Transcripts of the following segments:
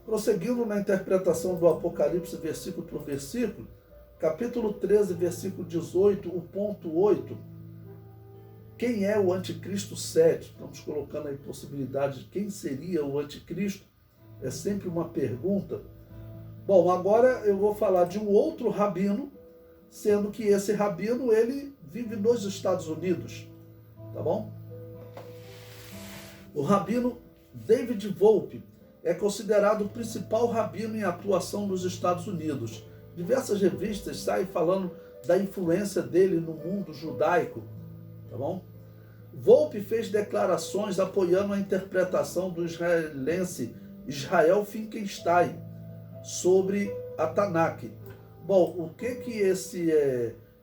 Prosseguindo na interpretação do Apocalipse, versículo por versículo, capítulo 13, versículo 18, o ponto 8, quem é o anticristo 7? Estamos colocando aí possibilidade de quem seria o anticristo, é sempre uma pergunta. Bom, agora eu vou falar de um outro rabino, sendo que esse rabino, ele vive nos Estados Unidos, tá bom? O rabino David Volpe é considerado o principal rabino em atuação nos Estados Unidos. Diversas revistas saem falando da influência dele no mundo judaico, tá bom? Volpe fez declarações apoiando a interpretação do israelense Israel Finkelstein sobre a Tanakh. Bom, o que esse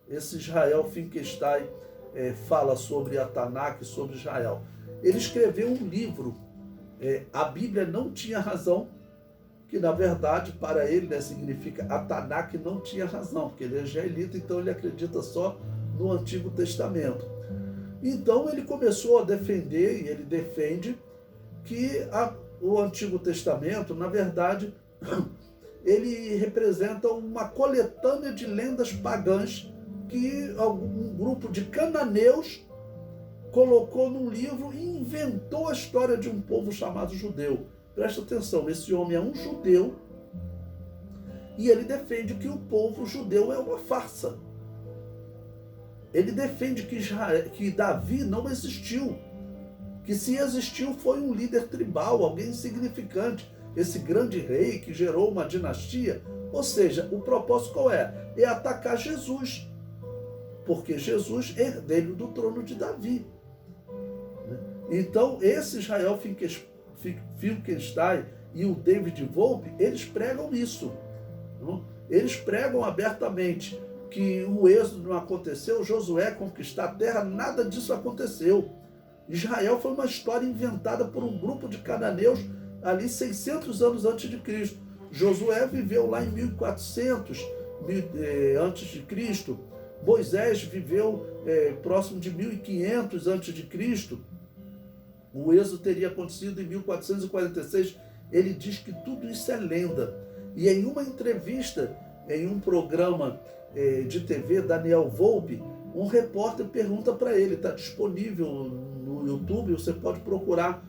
Israel Finkelstein fala sobre a Tanakh, sobre Israel? Ele escreveu um livro, A Bíblia Não Tinha Razão, que na verdade para ele, né, significa a Tanakh não tinha razão, porque ele é israelita, então ele acredita só no Antigo Testamento. Então ele começou a defender, e ele defende, que o Antigo Testamento, na verdade, ele representa uma coletânea de lendas pagãs que um grupo de cananeus colocou num livro e inventou a história de um povo chamado judeu. Presta atenção, esse homem é um judeu e ele defende que o povo judeu é uma farsa. Ele defende que Davi não existiu, que se existiu foi um líder tribal, alguém insignificante, esse grande rei que gerou uma dinastia. Ou seja, o propósito qual é? É atacar Jesus, porque Jesus é herdeiro do trono de Davi. Então, esse Israel Finkelstein e o David Volpe, eles pregam isso. Eles pregam abertamente que o êxodo não aconteceu, Josué conquistar a terra, nada disso aconteceu. Israel foi uma história inventada por um grupo de cananeus ali 600 anos antes de Cristo. Josué viveu lá em 1400 antes de Cristo. Moisés viveu próximo de 1500 antes de Cristo. O êxodo teria acontecido em 1446. Ele diz que tudo isso é lenda. E em uma entrevista, em um programa de TV, Daniel Volpe, um repórter pergunta para ele, está disponível no YouTube, você pode procurar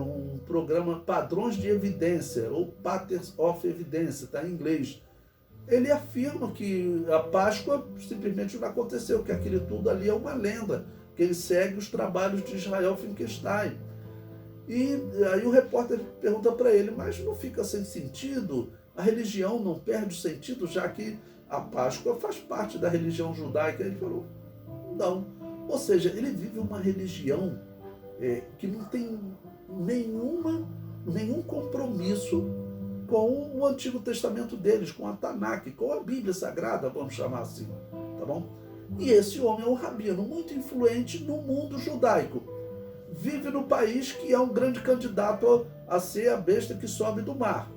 um programa Padrões de Evidência, ou Patterns of Evidence, está em inglês. Ele afirma que a Páscoa simplesmente não aconteceu, que aquilo tudo ali é uma lenda, que ele segue os trabalhos de Israel Finkelstein. E aí o repórter pergunta para ele, mas não fica sem sentido? A religião não perde o sentido, já que a Páscoa faz parte da religião judaica? Ele falou, não. Ou seja, ele vive uma religião que não tem nenhum compromisso com o Antigo Testamento deles, com a Tanakh, com a Bíblia Sagrada, vamos chamar assim, tá bom? E esse homem é um rabino muito influente no mundo judaico. Vive no país que é um grande candidato a ser a besta que sobe do mar,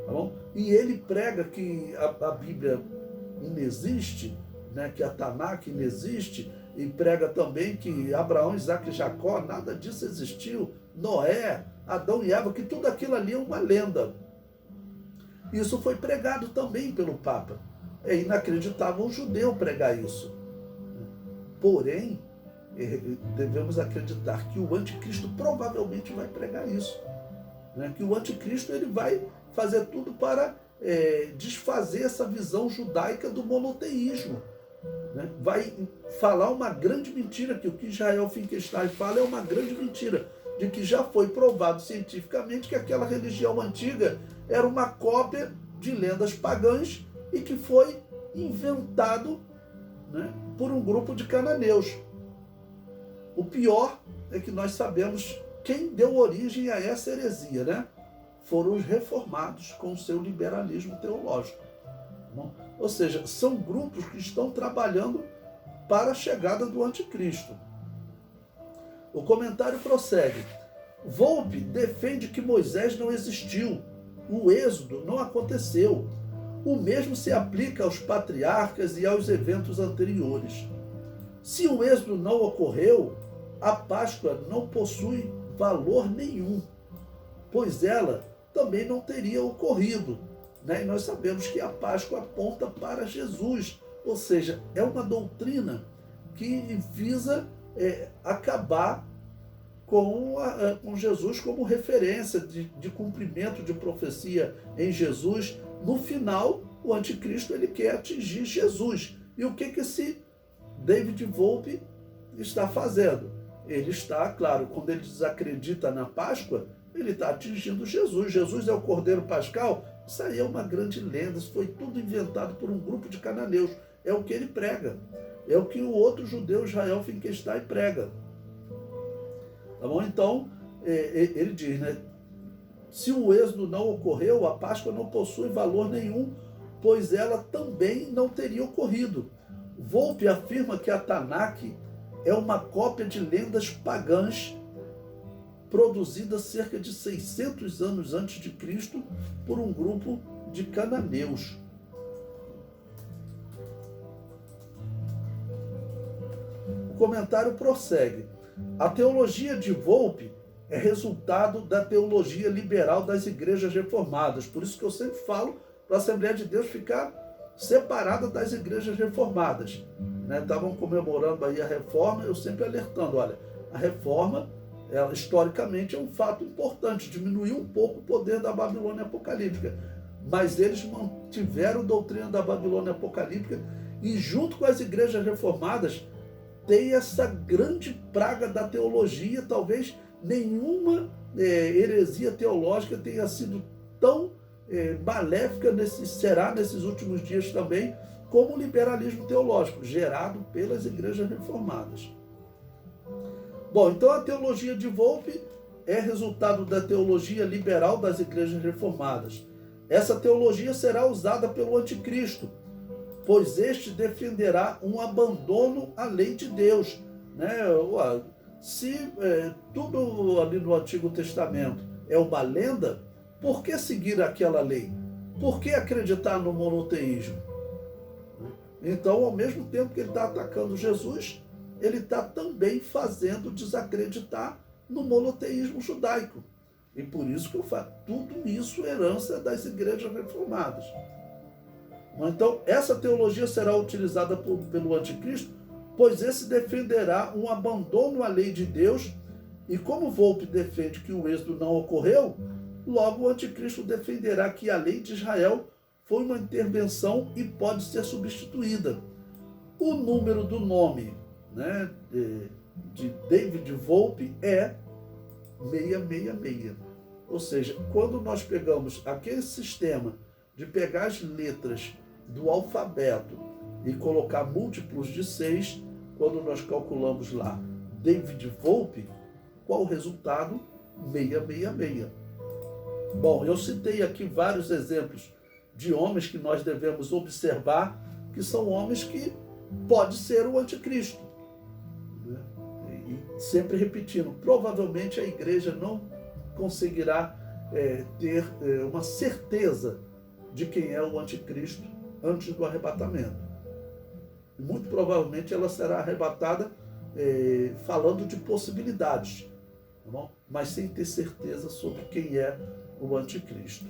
tá bom? E ele prega que a Bíblia inexiste, né, que a Tanakh inexiste, e prega também que Abraão, Isaac e Jacó, nada disso existiu, Noé, Adão e Eva, que tudo aquilo ali é uma lenda. Isso foi pregado também pelo Papa. É inacreditável um judeu pregar isso. Porém, devemos acreditar que o anticristo provavelmente vai pregar isso. Né? Que o anticristo ele vai fazer tudo para desfazer essa visão judaica do monoteísmo. Né? Vai falar uma grande mentira, que o que Israel Finkelstein fala é uma grande mentira, de que já foi provado cientificamente que aquela religião antiga era uma cópia de lendas pagãs e que foi inventado, né, por um grupo de cananeus. O pior é que nós sabemos quem deu origem a essa heresia, né? Foram os reformados com o seu liberalismo teológico. Ou seja, são grupos que estão trabalhando para a chegada do anticristo. O comentário prossegue. Volpe defende que Moisés não existiu, o êxodo não aconteceu. O mesmo se aplica aos patriarcas e aos eventos anteriores. Se o êxodo não ocorreu, a Páscoa não possui valor nenhum, pois ela também não teria ocorrido. Né? E nós sabemos que a Páscoa aponta para Jesus, ou seja, é uma doutrina que visa acabar com Jesus como referência de cumprimento de profecia em Jesus. No final, o anticristo ele quer atingir Jesus. E o que esse David Volpe está fazendo? Ele está, claro, quando ele desacredita na Páscoa, ele está atingindo Jesus. Jesus é o Cordeiro Pascal. Isso aí é uma grande lenda, isso foi tudo inventado por um grupo de cananeus. É o que ele prega. É o que o outro judeu, Israel Finkelstein, prega. Tá bom? Então, ele diz, né? Se o êxodo não ocorreu, a Páscoa não possui valor nenhum, pois ela também não teria ocorrido. Volpe afirma que a Tanakh é uma cópia de lendas pagãs produzida cerca de 600 anos antes de Cristo por um grupo de cananeus. O comentário prossegue. A teologia de Volpe é resultado da teologia liberal das igrejas reformadas. Por isso que eu sempre falo para a Assembleia de Deus ficar separada das igrejas reformadas. Estavam comemorando aí a reforma, eu sempre alertando, olha, a reforma, ela, historicamente, é um fato importante, diminuiu um pouco o poder da Babilônia apocalíptica, mas eles mantiveram a doutrina da Babilônia apocalíptica e, junto com as igrejas reformadas, tem essa grande praga da teologia. Talvez nenhuma heresia teológica tenha sido tão maléfica, será nesses últimos dias também, como o liberalismo teológico, gerado pelas igrejas reformadas. Bom, então a teologia de Volpe é resultado da teologia liberal das igrejas reformadas. Essa teologia será usada pelo anticristo, pois este defenderá um abandono à lei de Deus. Se tudo ali no Antigo Testamento é uma lenda, por que seguir aquela lei? Por que acreditar no monoteísmo? Então, ao mesmo tempo que ele está atacando Jesus, ele está também fazendo desacreditar no monoteísmo judaico. E por isso que eu falo, tudo isso é herança das igrejas reformadas. Então, essa teologia será utilizada pelo anticristo, pois esse defenderá um abandono à lei de Deus, e como Volpe defende que o êxodo não ocorreu, logo o anticristo defenderá que a lei de Israel foi uma intervenção e pode ser substituída. O número do nome de David Volpe é 666. Ou seja, quando nós pegamos aquele sistema de pegar as letras do alfabeto e colocar múltiplos de 6, quando nós calculamos lá David Volpe, qual o resultado? 666. Bom, eu citei aqui vários exemplos de homens que nós devemos observar, que são homens que pode ser o anticristo. E sempre repetindo, provavelmente a igreja não conseguirá ter uma certeza de quem é o anticristo antes do arrebatamento. Muito provavelmente ela será arrebatada falando de possibilidades, tá bom? Mas sem ter certeza sobre quem é o anticristo.